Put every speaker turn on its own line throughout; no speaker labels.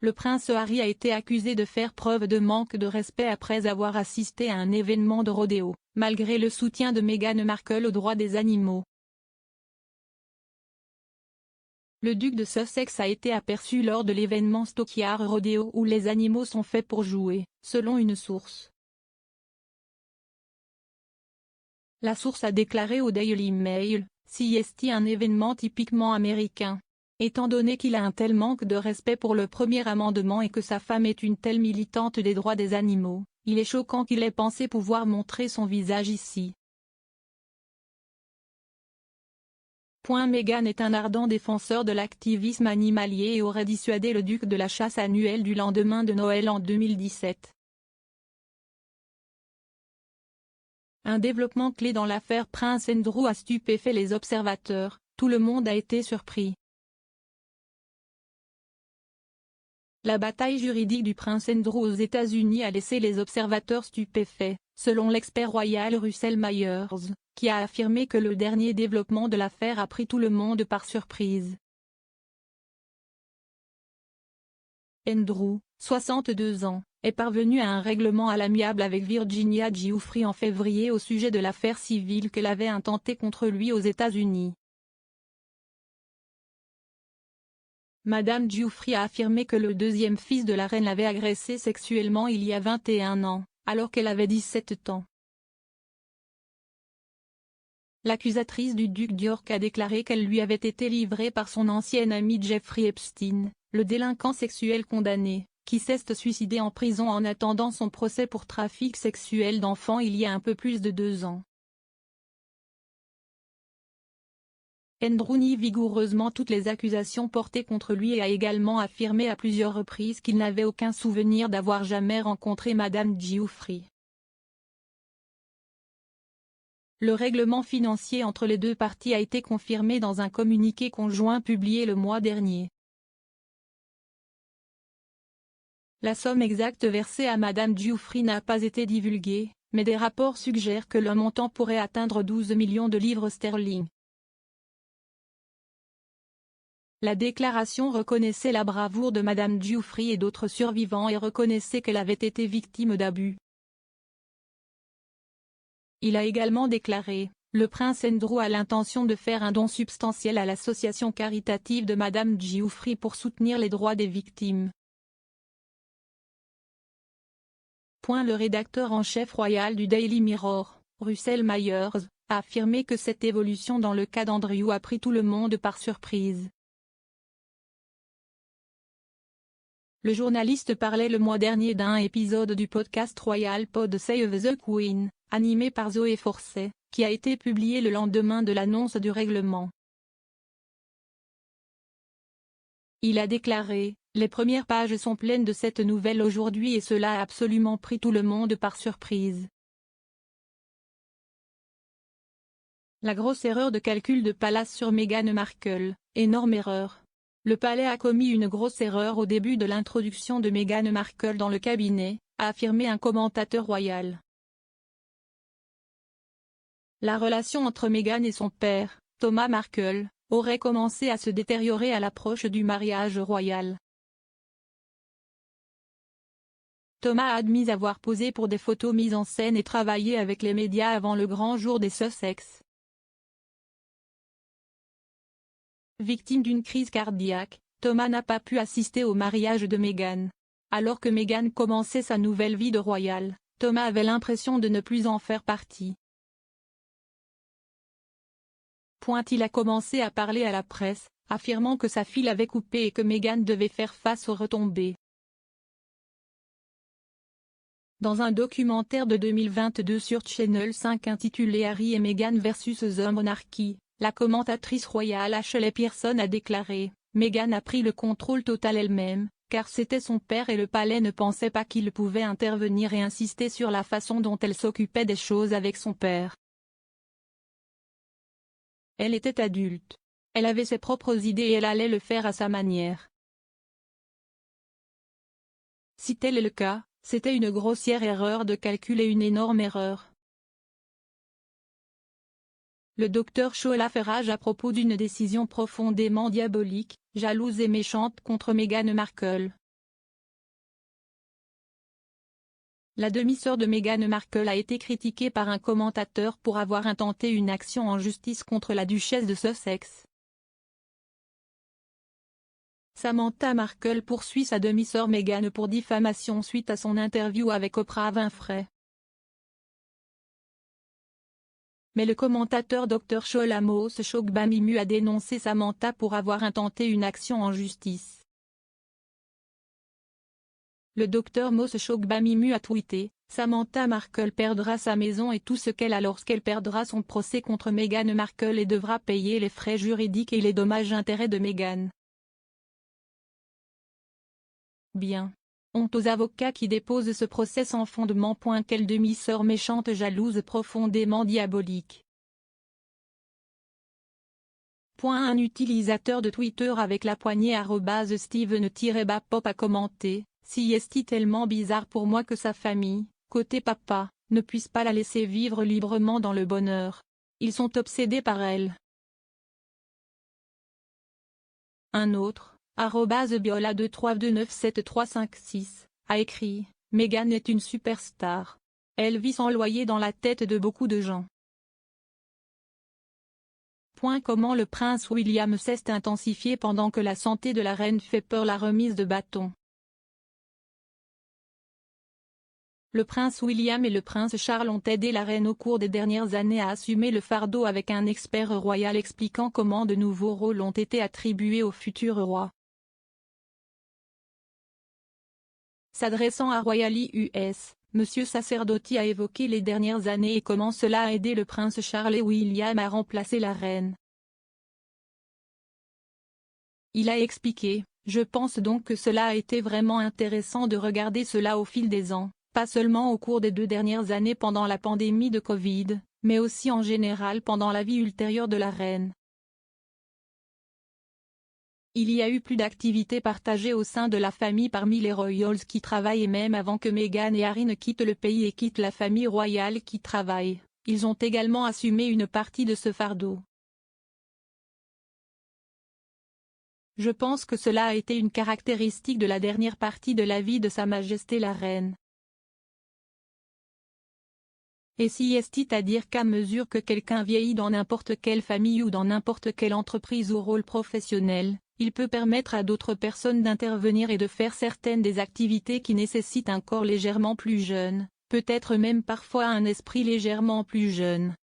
Le prince Harry a été accusé de faire preuve de manque de respect après avoir assisté à un événement de rodéo, malgré le soutien de Meghan Markle aux droits des animaux. Le duc de Sussex a été aperçu lors de l'événement Stockyard Rodeo où les animaux sont faits pour jouer, selon une source. La source a déclaré au Daily Mail, CST un événement typiquement américain. Étant donné qu'il a un tel manque de respect pour le premier amendement et que sa femme est une telle militante des droits des animaux, il est choquant qu'il ait pensé pouvoir montrer son visage ici. Meghan est un ardent défenseur de l'activisme animalier et aurait dissuadé le duc de la chasse annuelle du lendemain de Noël en 2017. Un développement clé dans l'affaire Prince Andrew a stupéfait les observateurs, tout le monde a été surpris. La bataille juridique du prince Andrew aux États-Unis a laissé les observateurs stupéfaits, selon l'expert royal Russell Myers, qui a affirmé que le dernier développement de l'affaire a pris tout le monde par surprise. Andrew, 62 ans, est parvenu à un règlement à l'amiable avec Virginia Giuffre en février au sujet de l'affaire civile qu'elle avait intentée contre lui aux États-Unis. Madame Giuffre a affirmé que le deuxième fils de la reine l'avait agressée sexuellement il y a 21 ans, alors qu'elle avait 17 ans. L'accusatrice du duc d'York a déclaré qu'elle lui avait été livrée par son ancien ami Jeffrey Epstein, le délinquant sexuel condamné, qui s'est suicidé en prison en attendant son procès pour trafic sexuel d'enfants il y a un peu plus de 2 ans. Andrew nie vigoureusement toutes les accusations portées contre lui et a également affirmé à plusieurs reprises qu'il n'avait aucun souvenir d'avoir jamais rencontré Madame Giuffre. Le règlement financier entre les deux parties a été confirmé dans un communiqué conjoint publié le mois dernier. La somme exacte versée à Madame Giuffre n'a pas été divulguée, mais des rapports suggèrent que le montant pourrait atteindre 12 millions de livres sterling. La déclaration reconnaissait la bravoure de Madame Giuffre et d'autres survivants et reconnaissait qu'elle avait été victime d'abus. Il a également déclaré, le prince Andrew a l'intention de faire un don substantiel à l'association caritative de Madame Giuffre pour soutenir les droits des victimes. Le rédacteur en chef royal du Daily Mirror, Russell Myers, a affirmé que cette évolution dans le cas d'Andrew a pris tout le monde par surprise. Le journaliste parlait le mois dernier d'un épisode du podcast Royal Pod Save the Queen, animé par Zoé Forcey, qui a été publié le lendemain de l'annonce du règlement. Il a déclaré, les premières pages sont pleines de cette nouvelle aujourd'hui et cela a absolument pris tout le monde par surprise. La grosse erreur de calcul de Palace sur Meghan Markle, énorme erreur. Le palais a commis une grosse erreur au début de l'introduction de Meghan Markle dans le cabinet, a affirmé un commentateur royal. La relation entre Meghan et son père, Thomas Markle, aurait commencé à se détériorer à l'approche du mariage royal. Thomas a admis avoir posé pour des photos mises en scène et travaillé avec les médias avant le grand jour des Sussex. Victime d'une crise cardiaque, Thomas n'a pas pu assister au mariage de Meghan. Alors que Meghan commençait sa nouvelle vie de royale, Thomas avait l'impression de ne plus en faire partie. Il a commencé à parler à la presse, affirmant que sa fille avait coupé et que Meghan devait faire face aux retombées. Dans un documentaire de 2022 sur Channel 5 intitulé Harry et Meghan vs The Monarchy, la commentatrice royale Ashley Pearson a déclaré, Meghan a pris le contrôle total elle-même, car c'était son père et le palais ne pensait pas qu'il pouvait intervenir et insister sur la façon dont elle s'occupait des choses avec son père. Elle était adulte. Elle avait ses propres idées et elle allait le faire à sa manière. Si tel est le cas, c'était une grossière erreur de calcul et une énorme erreur. Le docteur Shola fait rage à propos d'une décision profondément diabolique, jalouse et méchante contre Meghan Markle. La demi-sœur de Meghan Markle a été critiquée par un commentateur pour avoir intenté une action en justice contre la duchesse de Sussex. Samantha Markle poursuit sa demi-sœur Meghan pour diffamation suite à son interview avec Oprah Winfrey. Mais le commentateur Dr Shola Mose Shogbamimu a dénoncé Samantha pour avoir intenté une action en justice. Le docteur Mose Shogbamimu a tweeté « Samantha Markle perdra sa maison et tout ce qu'elle a lorsqu'elle perdra son procès contre Meghan Markle et devra payer les frais juridiques et les dommages-intérêts de Meghan. Bien. Honte aux avocats qui déposent ce procès sans fondement. Quelle demi-sœur méchante, jalouse, profondément diabolique. Un utilisateur de Twitter avec la poignée @Steven-Bapop a commenté « Si est tellement bizarre pour moi que sa famille, côté papa, ne puisse pas la laisser vivre librement dans le bonheur. Ils sont obsédés par elle. » Un autre, @Biola2329736, a écrit « Meghan est une superstar. Elle vit sans loyer dans la tête de beaucoup de gens. » Comment le prince William s'est intensifié pendant que la santé de la reine fait peur. La remise de bâton. Le prince William et le prince Charles ont aidé la reine au cours des dernières années à assumer le fardeau avec un expert royal expliquant comment de nouveaux rôles ont été attribués au futur roi. S'adressant à Royally US, M. Sacerdotti a évoqué les dernières années et comment cela a aidé le prince Charles et William à remplacer la reine. Il a expliqué « Je pense donc que cela a été vraiment intéressant de regarder cela au fil des ans, pas seulement au cours des 2 dernières années pendant la pandémie de Covid, mais aussi en général pendant la vie ultérieure de la reine. Il y a eu plus d'activités partagées au sein de la famille parmi les royals qui travaillent et même avant que Meghan et Harry ne quittent le pays et quittent la famille royale qui travaille, ils ont également assumé une partie de ce fardeau. Je pense que cela a été une caractéristique de la dernière partie de la vie de Sa Majesté la Reine. Et si c'est-à-dire qu'à mesure que quelqu'un vieillit dans n'importe quelle famille ou dans n'importe quelle entreprise ou rôle professionnel, il peut permettre à d'autres personnes d'intervenir et de faire certaines des activités qui nécessitent un corps légèrement plus jeune, peut-être même parfois un esprit légèrement plus jeune.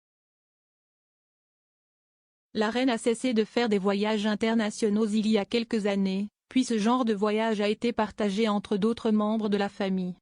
La reine a cessé de faire des voyages internationaux il y a quelques années, puis ce genre de voyage a été partagé entre d'autres membres de la famille.